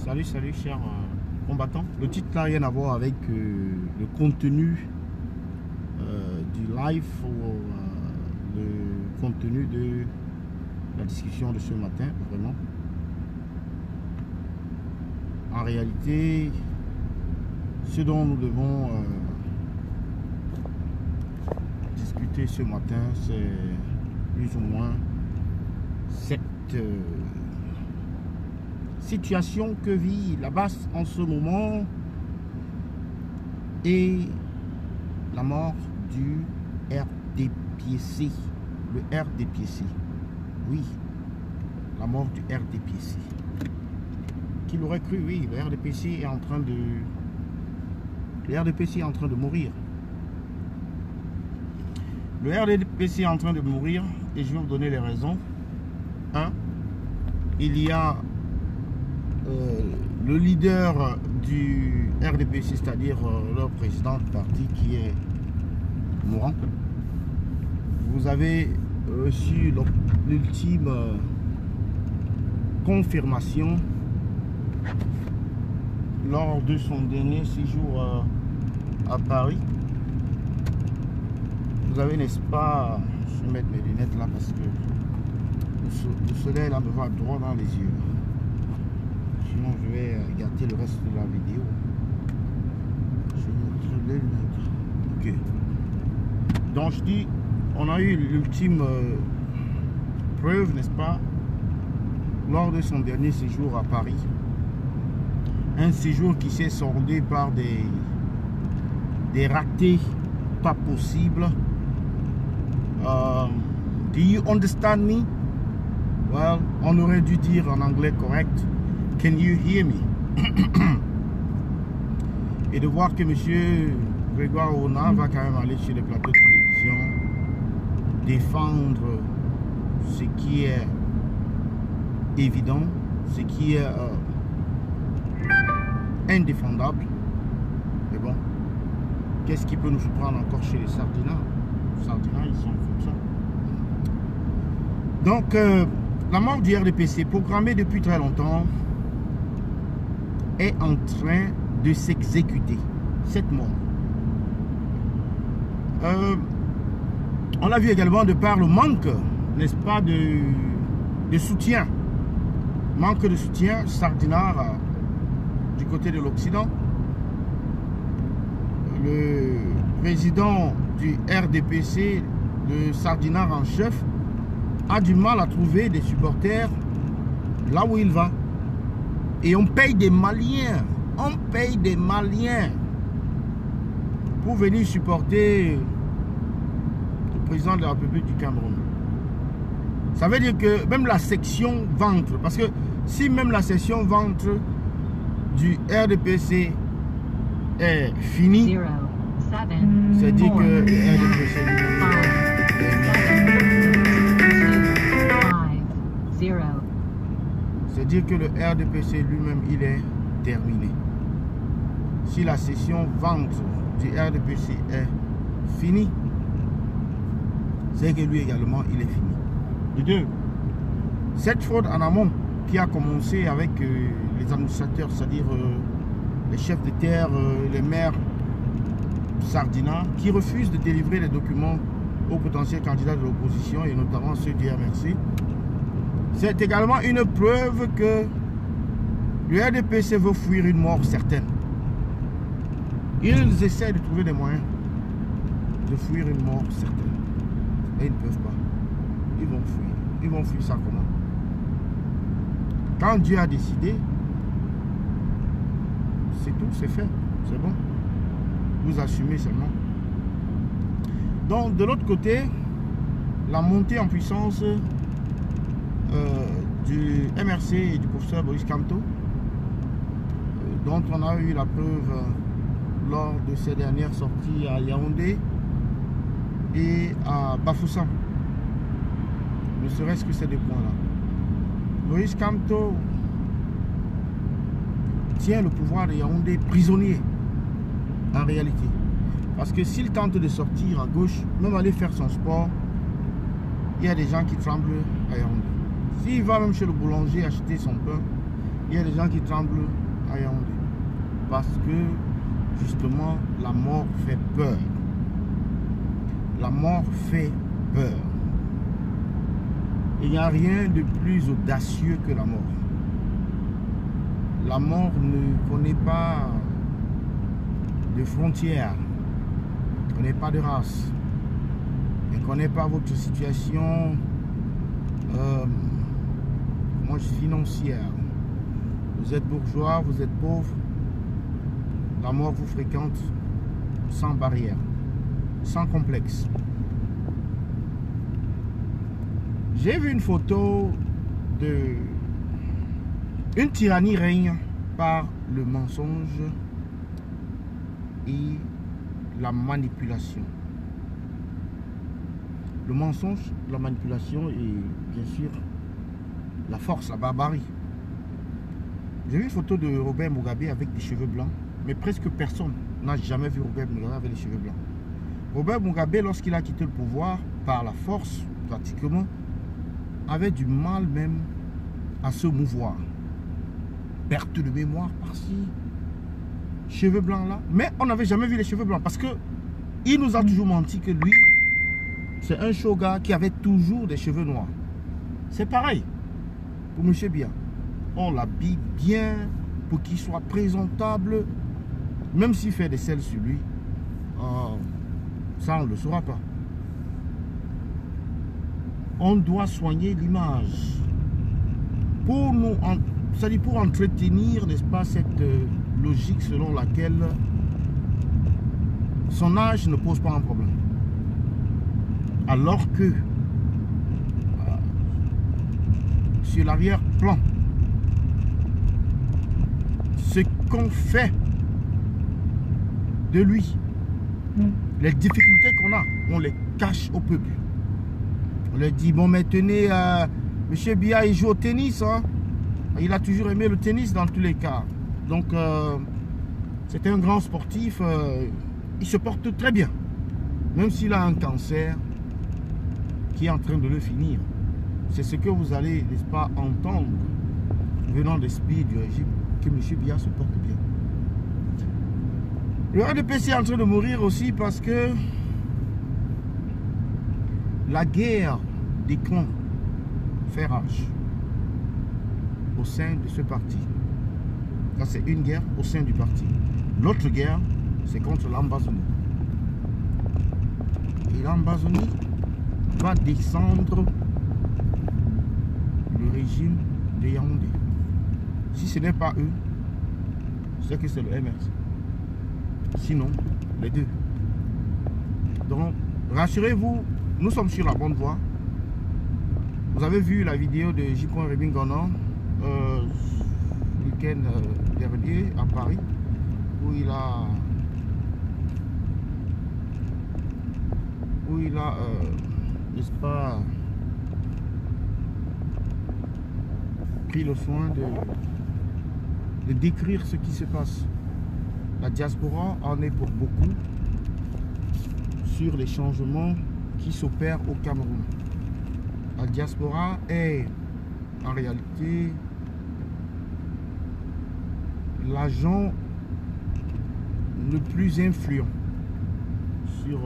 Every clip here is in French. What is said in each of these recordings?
Salut, chers combattants. Le titre n'a rien à voir avec le contenu du live ou le contenu de la discussion de ce matin, vraiment. En réalité, ce dont nous devons discuter ce matin, c'est plus ou moins cette situation que vit la basse en ce moment et la mort du RDPC. Le RDPC. Oui, la mort du RDPC. Qui l'aurait cru, oui, le RDPC est en train de... Le RDPC est en train de mourir. Le RDPC est en train de mourir et je vais vous donner les raisons. 1. Il y a le leader du RDPC, c'est-à-dire leur président de parti qui est mourant. Vous avez reçu l'ultime confirmation lors de son dernier séjour à Paris. Vous avez, n'est-ce pas, je vais mettre mes lunettes là parce que le soleil là me va droit dans les yeux. Sinon je vais gâter le reste de la vidéo. Je vais mettre les lunettes. Ok. Donc je dis, on a eu l'ultime preuve, n'est-ce pas, lors de son dernier séjour à Paris. Un séjour qui s'est soldé par des ratés pas possibles. Do you understand me? Well, on aurait dû dire en anglais correct, can you hear me? Et de voir que M. Grégoire Ona va quand même aller sur les plateaux de télévision défendre ce qui est évident, ce qui est indéfendable. Mais bon, qu'est-ce qui peut nous surprendre encore chez les Sardinats? Les Sardinats, ils sont comme ça. Donc, la mort du RDPC, programmée depuis très longtemps, est en train de s'exécuter. Cette mort. On a vu également de par le manque, n'est-ce pas, de soutien. Manque de soutien sardinard du côté de l'Occident. Le président du RDPC, le sardinard en chef, a du mal à trouver des supporters là où il va. Et on paye des Maliens. On paye des Maliens pour venir supporter le président de la République du Cameroun. Ça veut dire que même la section ventre, parce que si même la section ventre du RDPC est finie, c'est dire que le RDPC c'est dire que le RDPC lui-même il est terminé. Si la session ventre du RDPC est finie, c'est que lui également il est fini. De deux, cette fraude en amont qui a commencé avec les administrateurs, c'est-à-dire les chefs de terre, les maires sardinats, qui refusent de délivrer les documents aux potentiels candidats de l'opposition et notamment ceux du RMC. C'est également une preuve que le RDPC veut fuir une mort certaine. Ils essaient de trouver des moyens de fuir une mort certaine. Mais ils ne peuvent pas. Ils vont fuir. Ils vont fuir ça comment? Quand Dieu a décidé, c'est tout, c'est fait. C'est bon. Vous assumez seulement. Donc, de l'autre côté, la montée en puissance du MRC et du professeur Boris Kamto, dont on a eu la preuve lors de ces dernières sorties à Yaoundé et à Bafoussam. Ne serait-ce que ces deux points-là. Boris Kamto tient le pouvoir de Yaoundé prisonnier, en réalité. Parce que s'il tente de sortir à gauche, même aller faire son sport, il y a des gens qui tremblent à Yaoundé. S'il va même chez le boulanger acheter son pain, il y a des gens qui tremblent à Yaoundé. Parce que, justement, la mort fait peur. La mort fait peur. Il n'y a rien de plus audacieux que la mort. La mort ne connaît pas de frontières, ne connaît pas de race, ne connaît pas votre situation financière. Vous êtes bourgeois, vous êtes pauvre, la mort vous fréquente sans barrière, sans complexe. J'ai vu une photo de une tyrannie règne par le mensonge et la manipulation. Le mensonge, la manipulation et bien sûr la force, la barbarie. J'ai vu une photo de Robert Mugabe avec des cheveux blancs, mais presque personne n'a jamais vu Robert Mugabe avec les cheveux blancs. Robert Mugabe, lorsqu'il a quitté le pouvoir, par la force pratiquement, avait du mal même à se mouvoir. Perte de mémoire par-ci, cheveux blancs là. Mais on n'avait jamais vu les cheveux blancs parce que il nous a toujours menti que lui, c'est un shogun qui avait toujours des cheveux noirs. C'est pareil pour M. Biya. On l'habille bien pour qu'il soit présentable. Même s'il fait des selles sur lui, ça on ne le saura pas. On doit soigner l'image pour nous, c'est-à-dire pour entretenir, n'est-ce pas, cette logique selon laquelle son âge ne pose pas un problème. Alors que sur l'arrière-plan, ce qu'on fait de lui, les difficultés qu'on a, on les cache au peuple. On leur dit, bon, mais tenez, M. Biya, il joue au tennis, hein. Il a toujours aimé le tennis dans tous les cas. Donc, c'était un grand sportif. Il se porte très bien. Même s'il a un cancer qui est en train de le finir. C'est ce que vous allez, n'est-ce pas, entendre venant des spies du régime, que M. Biya se porte bien. Le RDPC est en train de mourir aussi parce que la guerre des clans fait rage au sein de ce parti. Ça, c'est une guerre au sein du parti. L'autre guerre, c'est contre l'Ambazonie. Et l'Ambazonie va descendre le régime de Yaoundé. Si ce n'est pas eux, c'est que c'est le MRC. Sinon, les deux. Donc, rassurez-vous, nous sommes sur la bonne voie. Vous avez vu la vidéo de J. Rémy Gonon le week-end dernier à Paris, où il a n'est-ce pas, pris le soin de décrire ce qui se passe. La diaspora en est pour beaucoup sur les changements qui s'opèrent au Cameroun. La diaspora est en réalité l'agent le plus influent sur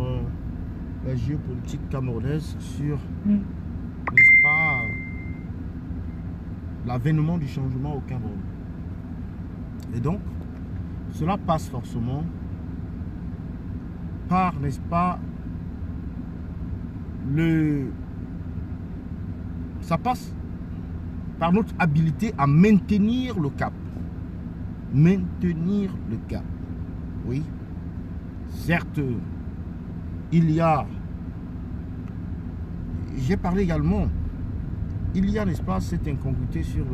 la géopolitique camerounaise, sur, n'est-ce pas, l'avènement du changement au Cameroun. Et donc, cela passe forcément par, n'est-ce pas, ça passe par notre habilité à maintenir le cap. Maintenir le cap. Oui. Certes, il y a, j'ai parlé également, il y a, n'est-ce pas, cette incongruité sur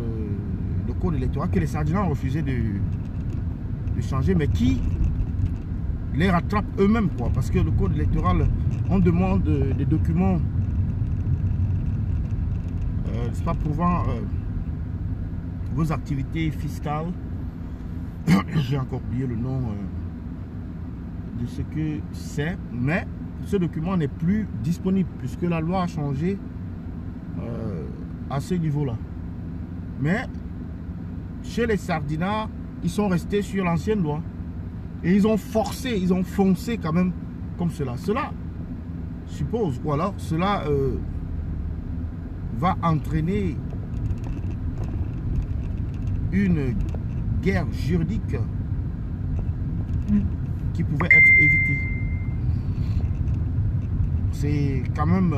le code électoral que les Sardiens ont refusé de changer, mais qui les rattrape eux-mêmes, quoi. Parce que le code électoral, on demande des documents, n'est-ce pas, prouvant vos activités fiscales. J'ai encore oublié le nom de ce que c'est, mais ce document n'est plus disponible puisque la loi a changé à ce niveau-là. Mais chez les Sardinards, ils sont restés sur l'ancienne loi. Et ils ont forcé, ils ont foncé quand même comme cela. Cela suppose, ou alors cela va entraîner une guerre juridique qui pouvait être évitée. C'est quand même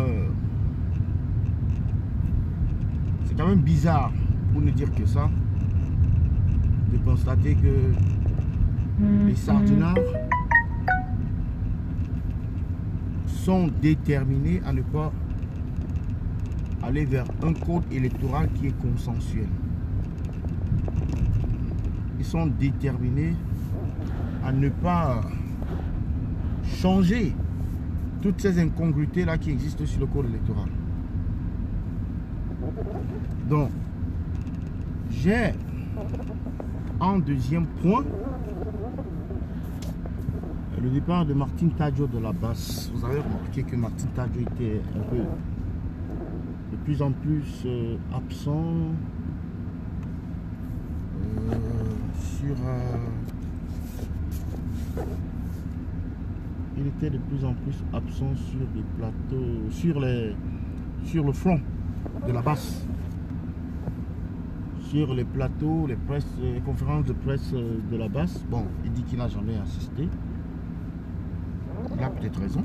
bizarre, pour ne dire que ça, de constater que les Sardinards sont déterminés à ne pas aller vers un code électoral qui est consensuel. Ils sont déterminés à ne pas changer toutes ces incongruités là qui existent sur le code électoral. Donc, j'ai en deuxième point le départ de Martin Tadjo de la Basse. Vous avez remarqué que Martin Tadjo était un peu de plus en plus absent il était de plus en plus absent sur les plateaux, sur le front de la Basse, sur les plateaux, les conférences de presse de la Basse. Bon, il dit qu'il n'a jamais assisté. Il a peut-être raison.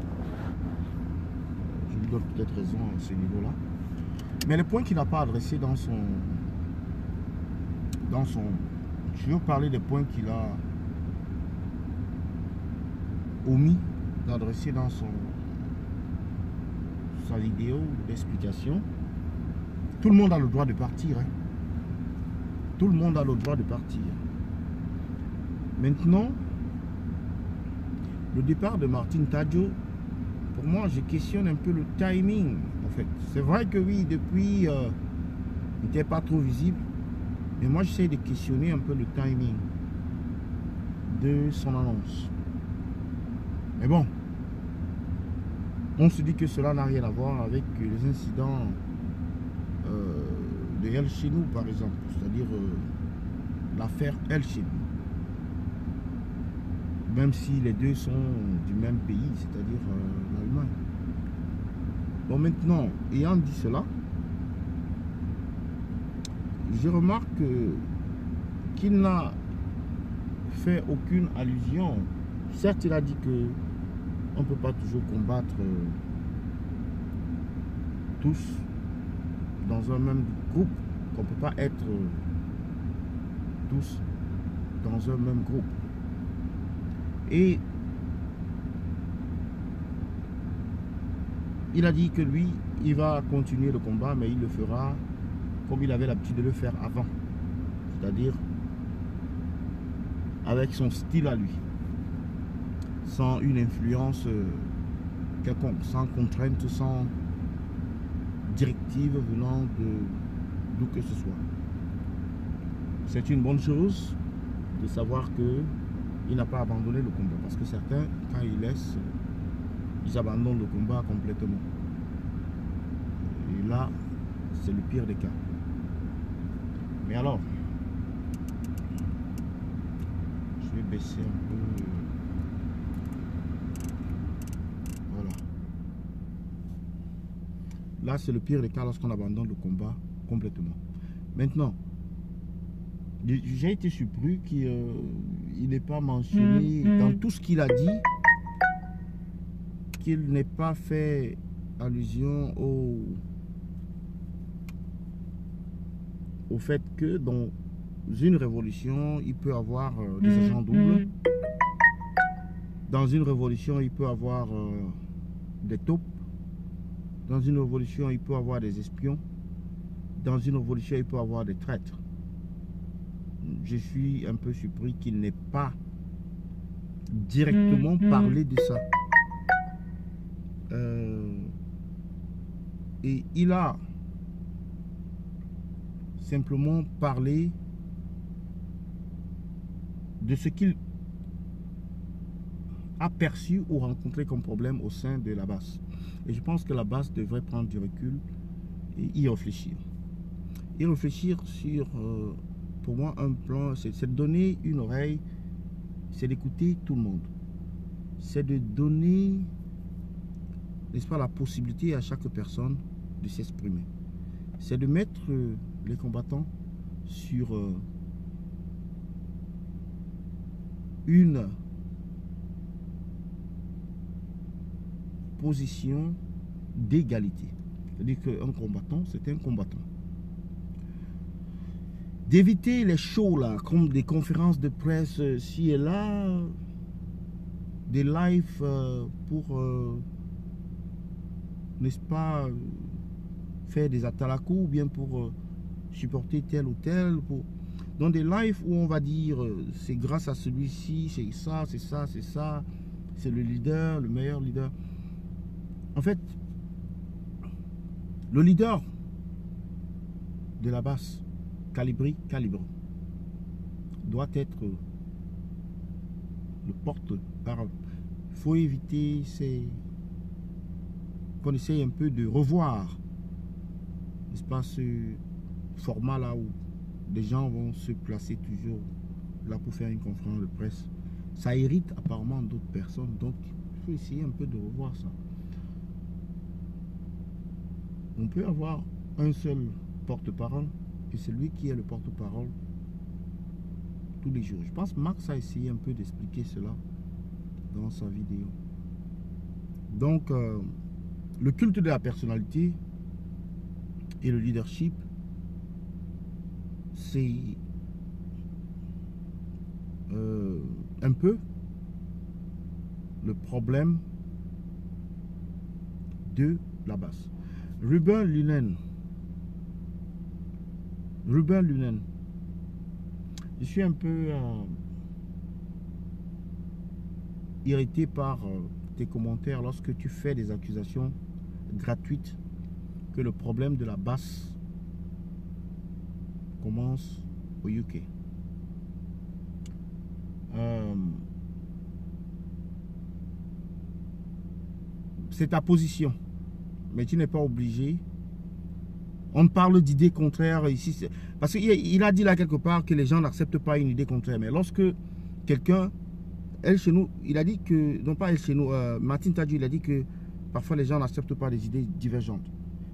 Je lui donne peut-être raison à ce niveau-là. Mais le point qu'il n'a pas adressé dans son... Je vais vous parler des points qu'il a omis d'adresser dans sa vidéo d'explication. Tout le monde a le droit de partir. Hein. Tout le monde a le droit de partir. Maintenant, le départ de Martin Tadjo, pour moi, je questionne un peu le timing. En fait, c'est vrai que oui, depuis, il n'était pas trop visible. Mais moi, j'essaie de questionner un peu le timing de son annonce. Mais bon, on se dit que cela n'a rien à voir avec les incidents de El Chenou, par exemple. C'est-à-dire l'affaire El Chenou. Même si les deux sont du même pays, c'est-à-dire l'Allemagne. Bon, maintenant, ayant dit cela, je remarque qu'il n'a fait aucune allusion. Certes, il a dit que on ne peut pas toujours combattre tous dans un même groupe, qu'on ne peut pas être tous dans un même groupe. Et il a dit que lui, il va continuer le combat, mais il le fera comme il avait l'habitude de le faire avant. C'est-à-dire avec son style à lui. Sans une influence quelconque, sans contrainte, sans directive venant d'où que ce soit. C'est une bonne chose de savoir qu'il n'a pas abandonné le combat. Parce que certains, quand ils laissent, ils abandonnent le combat complètement. Et là, c'est le pire des cas. Mais alors, je vais baisser un peu. Voilà. Là, c'est le pire des cas lorsqu'on abandonne le combat complètement. Maintenant, j'ai été surpris qu'il n'ait pas mentionné dans tout ce qu'il a dit, qu'il n'ait pas fait allusion au fait que dans une révolution, il peut avoir des agents doubles. Dans une révolution, il peut avoir des taupes. Dans une révolution, il peut avoir des espions. Dans une révolution, il peut avoir des traîtres. Je suis un peu surpris qu'il n'ait pas directement parlé de ça. Et il a simplement parlé de ce qu'il a perçu ou rencontré comme problème au sein de la base. Et je pense que la base devrait prendre du recul et y réfléchir. Y réfléchir sur pour moi, un plan, c'est de donner une oreille, c'est d'écouter tout le monde. C'est de donner, n'est-ce pas, la possibilité à chaque personne de s'exprimer. C'est de mettre les combattants sur une position d'égalité. C'est-à-dire qu'un combattant, c'est un combattant. D'éviter les shows là, comme des conférences de presse ci et là, des lives pour, n'est-ce pas, faire des atalakos ou bien pour supporter tel ou tel. Dans des lives où on va dire c'est grâce à celui-ci, c'est ça, c'est ça, c'est ça, c'est le leader, le meilleur leader. En fait, le leader de la basse, Calibri, doit être le porte-parole. Il faut éviter qu'on essaye un peu de revoir, n'est-ce pas, ce format là où des gens vont se placer toujours là pour faire une conférence de presse. Ça irrite apparemment d'autres personnes, donc il faut essayer un peu de revoir ça. On peut avoir un seul porte-parole et c'est lui qui est le porte-parole tous les jours. Je pense que Max a essayé un peu d'expliquer cela dans sa vidéo. Donc, le culte de la personnalité et le leadership, c'est un peu le problème de la basse. Ruben Lunen. Je suis un peu irrité par tes commentaires lorsque tu fais des accusations gratuites que le problème de la basse commence au UK. C'est ta position, mais tu n'es pas obligé. On parle d'idées contraires ici. Parce qu'il a dit là quelque part que les gens n'acceptent pas une idée contraire. Mais lorsque quelqu'un, elle chez nous, il a dit que, non pas elle chez nous, Martin Tadjou, il a dit que parfois les gens n'acceptent pas des idées divergentes.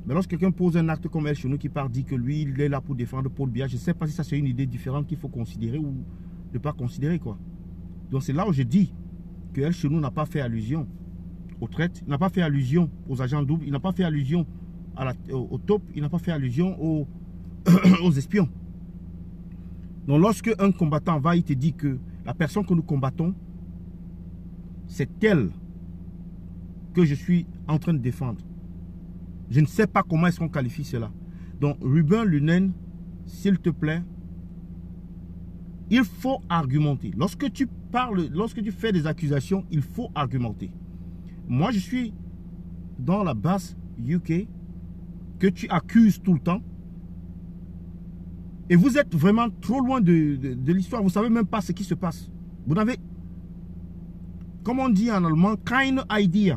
Mais lorsque quelqu'un pose un acte comme elle chez nous qui part, dit que lui, il est là pour défendre Paul Biya, je ne sais pas si ça c'est une idée différente qu'il faut considérer ou ne pas considérer quoi. Donc c'est là où je dis que elle chez nous n'a pas fait allusion aux traites, il n'a pas fait allusion aux agents doubles, il n'a pas fait allusion au top, il n'a pas fait allusion aux espions. Donc lorsque un combattant va, il te dit que la personne que nous combattons, c'est elle que je suis en train de défendre. Je ne sais pas comment est-ce qu'on qualifie cela. Donc Ruben Lunen, s'il te plaît, il faut argumenter. Lorsque tu parles, lorsque tu fais des accusations, il faut argumenter. Moi, je suis dans la base UK que tu accuses tout le temps. Et vous êtes vraiment trop loin de l'histoire. Vous ne savez même pas ce qui se passe. Vous n'avez, comme on dit en allemand, keine Idee.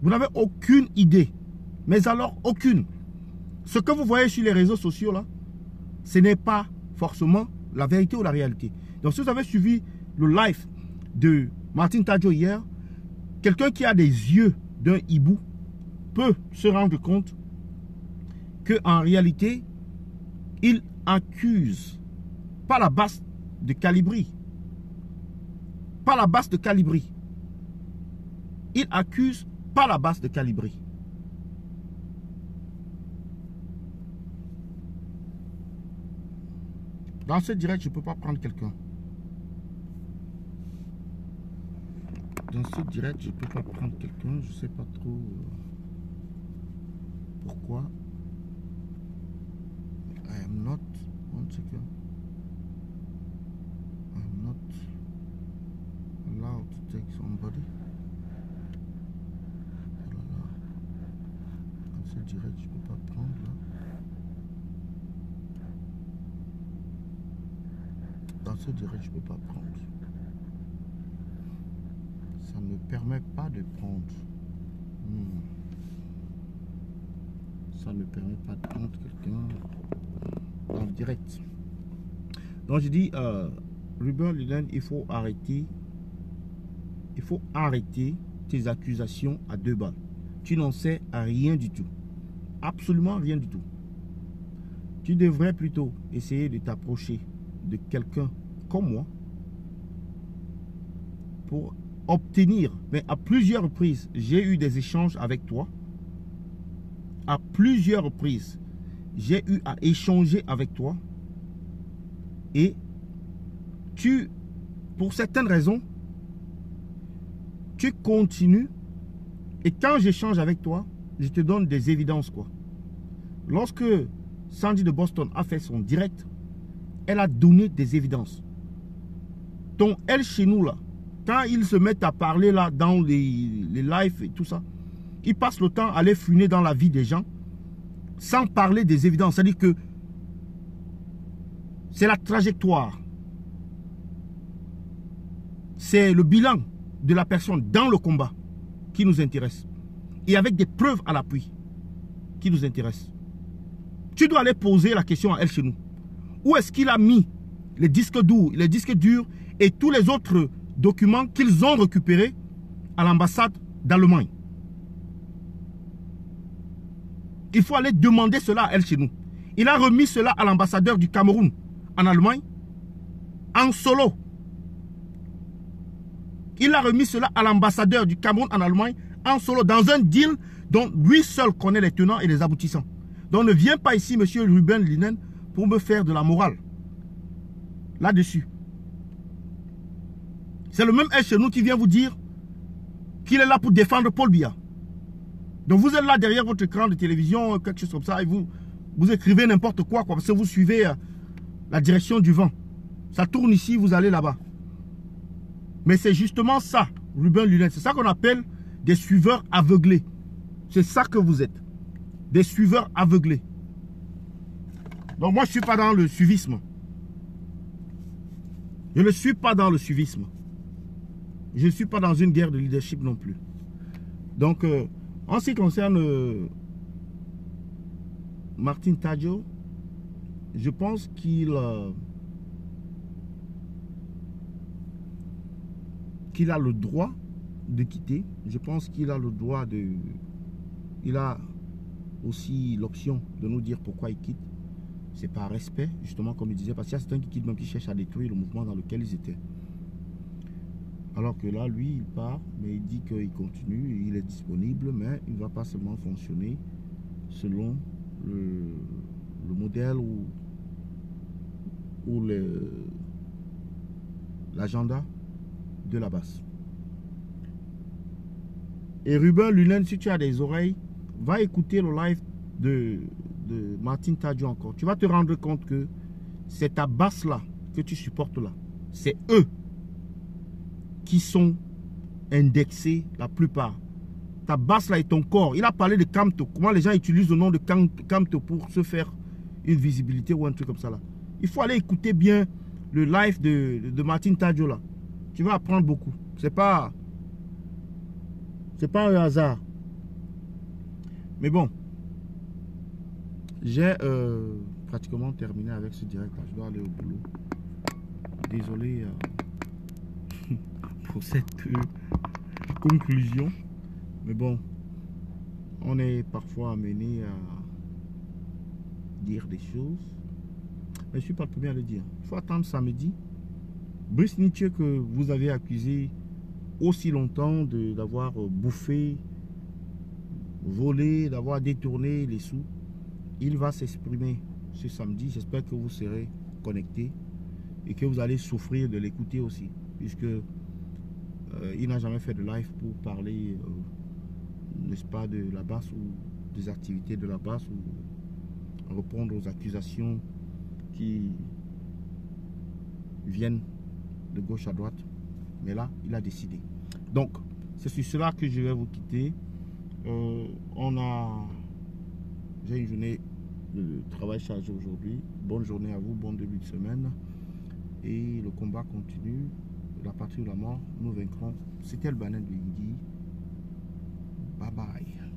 Vous n'avez aucune idée. Mais alors, aucune. Ce que vous voyez sur les réseaux sociaux, là, ce n'est pas forcément la vérité ou la réalité. Donc, si vous avez suivi le live de Martin Tadjou hier, quelqu'un qui a des yeux d'un hibou peut se rendre compte qu'en réalité, il accuse pas la base de Calibri. Pas la base de Calibri. Il accuse pas la base de Calibri. Dans ce direct, je ne peux pas prendre quelqu'un. Dans ce direct, je ne peux pas prendre quelqu'un. Je ne sais pas trop pourquoi. I am not. One second. I am not allowed to take somebody. Dans ce direct, je ne peux pas prendre là. Dans ce direct, je ne peux pas prendre. Ça ne me permet pas de prendre. Ça ne me permet pas de prendre quelqu'un en direct. Donc je dis, Ruben Linen, il faut arrêter tes accusations à 2 balles. Tu n'en sais rien du tout. Absolument rien du tout. Tu devrais plutôt essayer de t'approcher de quelqu'un comme moi pour obtenir, mais à plusieurs reprises, j'ai eu des échanges avec toi. À plusieurs reprises, j'ai eu à échanger avec toi. Et tu, pour certaines raisons, tu continues. Et quand j'échange avec toi, je te donne des évidences, quoi. Lorsque Sandy de Boston a fait son direct, elle a donné des évidences. Donc, elle, chez nous, là, quand ils se mettent à parler, là, dans les lives et tout ça, ils passent le temps à aller funer dans la vie des gens sans parler des évidences. C'est-à-dire que c'est la trajectoire. C'est le bilan de la personne dans le combat qui nous intéresse. Et avec des preuves à l'appui qui nous intéressent. Tu dois aller poser la question à elle chez nous. Où est-ce qu'il a mis les disques durs et tous les autres documents qu'ils ont récupérés à l'ambassade d'Allemagne? Il faut aller demander cela à elle chez nous. Il a remis cela à l'ambassadeur du Cameroun en Allemagne en solo. Il a remis cela à l'ambassadeur du Cameroun en Allemagne en solo, dans un deal dont lui seul connaît les tenants et les aboutissants. Donc ne viens pas ici, monsieur Ruben Linen, pour me faire de la morale. Là-dessus. C'est le même elle chez nous qui vient vous dire qu'il est là pour défendre Paul Biya. Donc vous êtes là derrière votre écran de télévision, quelque chose comme ça, et vous écrivez n'importe quoi, parce que vous suivez la direction du vent. Ça tourne ici, vous allez là-bas. Mais c'est justement ça, Ruben Linen. C'est ça qu'on appelle des suiveurs aveuglés. C'est ça que vous êtes. Des suiveurs aveuglés. Donc moi, je ne suis pas dans le suivisme. Je ne suis pas dans le suivisme. Je ne suis pas dans une guerre de leadership non plus. Donc, en ce qui concerne Martin Tadjo, je pense qu'il a le droit de quitter. Je pense qu'il a le droit de... Il a aussi l'option de nous dire pourquoi il quitte. C'est par respect, justement, comme il disait, parce qu'il y a certains qui quittent, même qui cherchent à détruire le mouvement dans lequel ils étaient. Alors que là, lui, il part, mais il dit qu'il continue, il est disponible, mais il ne va pas seulement fonctionner selon le modèle ou l'agenda de la base. Et Ruben Linen, si tu as des oreilles, va écouter le live de Martin Tadjo encore. Tu vas te rendre compte que c'est ta base là que tu supportes là. C'est eux qui sont indexés la plupart. Ta base là est ton corps. Il a parlé de Camto. Comment les gens utilisent le nom de Camto pour se faire une visibilité ou un truc comme ça là. Il faut aller écouter bien le live de Martin Tadjo là. Tu vas apprendre beaucoup. C'est pas un hasard. Mais bon, j'ai pratiquement terminé avec ce direct. Je dois aller au boulot. Désolé pour cette conclusion. Mais bon, on est parfois amené à dire des choses. Mais je ne suis pas le premier à le dire. Il faut attendre samedi. Brice Nietzsche, que vous avez accusé aussi longtemps d'avoir bouffé, volé, d'avoir détourné les sous, il va s'exprimer ce samedi. J'espère que vous serez connectés et que vous allez souffrir de l'écouter aussi, puisque il n'a jamais fait de live pour parler, n'est-ce pas, de la base ou des activités de la base ou répondre aux accusations qui viennent de gauche à droite. Mais là, il a décidé. Donc, c'est sur cela que je vais vous quitter. J'ai une journée de travail chargée aujourd'hui. Bonne journée à vous, bon début de semaine. Et le combat continue. La patrie ou la mort, nous vaincrons. C'était le Banin de Yingui. Bye bye.